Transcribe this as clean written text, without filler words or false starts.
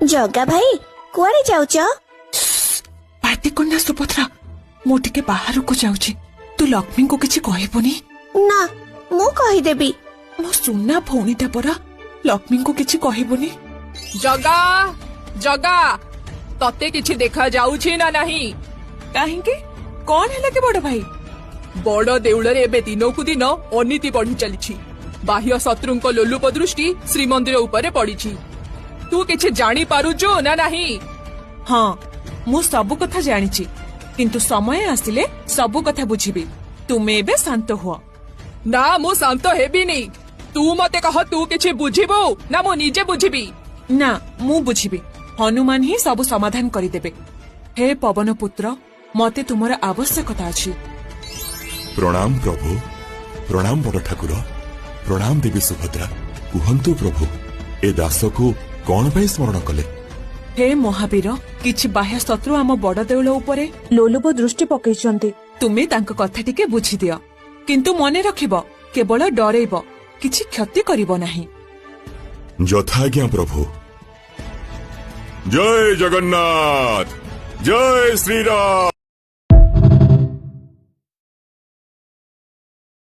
जगा भाई कुआरे जाउच? पार्टी करना सुभद्रा मु टिके बाहर को जाउची तू लक्ष्मी को किछि कहबोनी ना मु कहिदेबी। मो सुना भौणीटा परा लक्ष्मी को किछि कहबोनी। जगा जगा तते किछि देखा जाउछि ना नहीं? काहेकि कौन है के बड़ भाई? बड़ देउଳରେ ଏବେ ଦିନକୁ ଦିନ ଅନୀତି ବଢି ଚାଲିଛି। ବାହ୍ୟ ଶତ୍ରୁଙ୍କ ଲୋଲୁପ ଦୃଷ୍ଟି ଶ୍ରୀମନ୍ଦିର ଉପରେ ପଡିଛି। ତୁ କିଛି ଜାଣି ପାରୁଛୁ ନା ନାହିଁ? हाँ मु सबु कथा जानिछि किंतु समय आसिले सबु कथा बुझिबी। तुमे एबे शांत हुआ। ନା ମୁଁ ଶାନ୍ତ ହେବିନି। ତୁ ମତେ କହ ତୁ କିଛି ବୁଝିବୁ ନା ମୁଁ ନିଜେ ବୁଝିବି? ना मु बुझिबी हनुमान ही सबु समाधान करिदेबे। हे पवन पुत्र मते तुमर आवश्यकता अछि। प्रणाम प्रभु, प्रणाम बड़ ठाकुर, प्रणाम देवी सुभद्रा। कुहंतु प्रभु ए दास को कौन पे स्मरण कले? हे महावीर किछि बाह्य शत्रु आम बड़ देउल उपरे लोलुप दृष्टि पकैछन्ति। तुमे तांक कथा टिके बुझि दियो किंतु मने रखिबो केवल डरेइबो किछि क्षति करिबो नाही। यथाज्ञा प्रभु। जय जगन्नाथ, जय श्री राम।